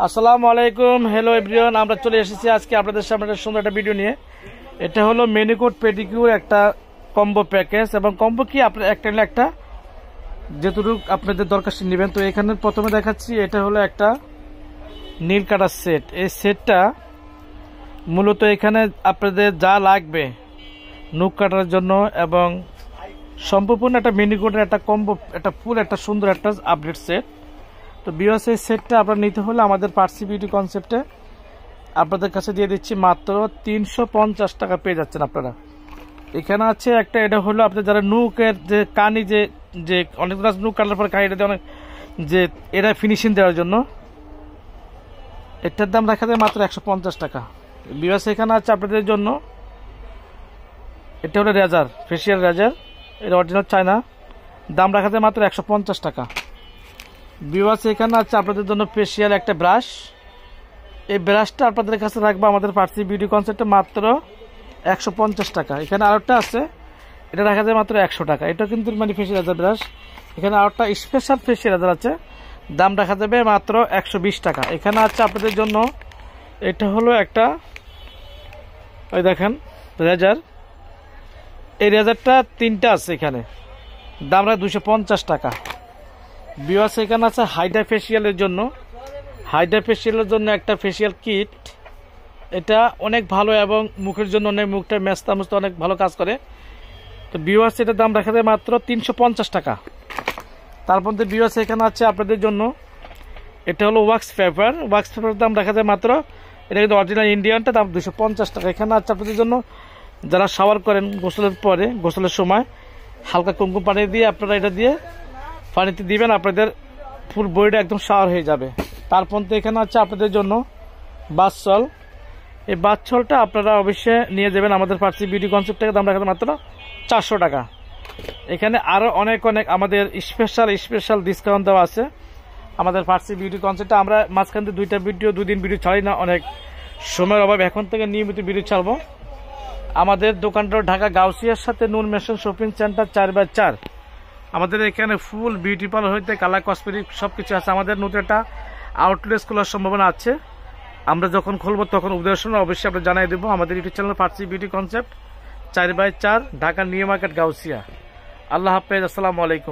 আসসালামু আলাইকুম, hello everyone. আমরা চলে এসেছি আজকে আপনাদের সামনে একটা সুন্দর একটা ভিডিও নিয়ে। এটা হলো মেনিকোট পেডিকিউর একটা কম্বো প্যাকেজ, এবং কম্বো কি আপনার একটা নিলে একটা যেটুকু আপনাদের দরকার নেবেন। তো এখানে প্রথমে দেখাচ্ছি, এটা হলো একটা নীল কাটার সেট। এই সেটটা মূলত এখানে আপনাদের যা লাগবে নুক কাটার জন্য, এবং সম্পূর্ণ একটা মেনিকোটের একটা কম্বো, একটা ফুল একটা সুন্দর একটা আপডেট সেট। তো ভিউয়ার্স, এই সেটটা আপনারা নিতে হলে আমাদের পার্সি বিউটি কনসেপ্টে আপনাদের কাছে দিয়ে দিচ্ছি মাত্র 350 টাকা পেয়ে যাচ্ছেন আপনারা। এখানে আছে একটা, এটা হলো আপনার যারা নুকের যে কানি যে যে অনেক নুক কাটার পরে কানিটা দিয়ে অনেক যে এটা ফিনিশিং দেওয়ার জন্য, এটার দাম রাখা যায় মাত্র 150 টাকা। ভিউয়ার্স, এখানে আছে আপনাদের জন্য, এটা হলো রেজার, ফেসিয়াল রেজার, এটা অরিজিনাল চায়না, দাম রাখা যায় মাত্র 150 টাকা। ভিউয়ার্স, এখানে আছে আপনাদের জন্য ফেসিয়াল একটা ব্রাশ। এই ব্রাশটা আপনাদের কাছে রাখবো আমাদের পার্সি বিউটি কনসেপ্টে মাত্র 150 টাকা। এখানে আরেকটা আছে, এটা রাখা যায় মাত্র 100 টাকা। এটা কিন্তু মানে ফেসিয়াল রেজার ব্রাশ। এখানে আরেকটা স্পেশাল ফেসিয়াল রেজার আছে, দাম রাখা যাবে মাত্র 120 টাকা। এখানে আছে আপনাদের জন্য, এটা হলো একটা, ওই দেখেন রেজার। এই রেজারটা তিনটা আছে, এখানে দাম রাখা 250 টাকা। ভিউয়ার্স, এখানে আছে হাইড্রা ফেসিয়ালের জন্য, হাইড্রা ফেসিয়ালের জন্য একটা ফেসিয়াল কিট। এটা অনেক ভালো এবং মুখের জন্য অনেক, মুখটা মেস্তা মুস্তা অনেক ভালো কাজ করে। তো ভিউয়ার্স, এটার দাম রাখা যায় মাত্র 350 টাকা। তারপর ভিউয়ার্স, এখানে আছে আপনাদের জন্য, এটা হলো ওয়াক্স পেপার। ওয়াক্স পেপারের দাম রাখা যায় মাত্র, এটা কিন্তু অরিজিনাল ইন্ডিয়ানটা, দাম 250 টাকা। এখানে আছে আপনাদের জন্য যারা শাওয়ার করেন গোসলের পরে, গোসলের সময় হালকা কুমকুম পানি দিয়ে আপনারা এটা দিয়ে পানিতে দিবেন, আপনাদের ফুল বডিটা একদম শাওয়ার হয়ে যাবে। তারপর এখানে আছে আপনাদের জন্য বাথসল। এই বাথসলটা আপনারা অবশ্যই নিয়ে যাবেন আমাদের পার্সি বিউটি কনসেপ্ট থেকে, দাম রাখা মাত্র 400 টাকা। এখানে আরও অনেক আমাদের স্পেশাল ডিসকাউন্ট দেওয়া আছে আমাদের পার্সি বিউটি কনসেপ্টে। আমরা মাঝখান থেকে দুদিন ভিডিও ছাড়ি না, অনেক সময়ের অভাব। এখন থেকে নিয়মিত ভিডিও ছাড়বো। আমাদের দোকানটা ঢাকা গাউসিয়ার সাথে নূর মেশন শপিং সেন্টার 4/4। আমাদের এখানে ফুল বিউটি পার্লার হইতে কালার কসমেটিক সব কিছু আছে। আমাদের নতুন একটা আউটলেট খোলার সম্ভাবনা আছে। আমরা যখন খুলবো তখন উপদেশনা অবশ্যই আমরা জানাই দেবো। আমাদের YouTube channel Parsi beauty concept 4/4, Dhaka new market Gausia. আল্লাহ হাফেজ, আসসালামু আলাইকুম।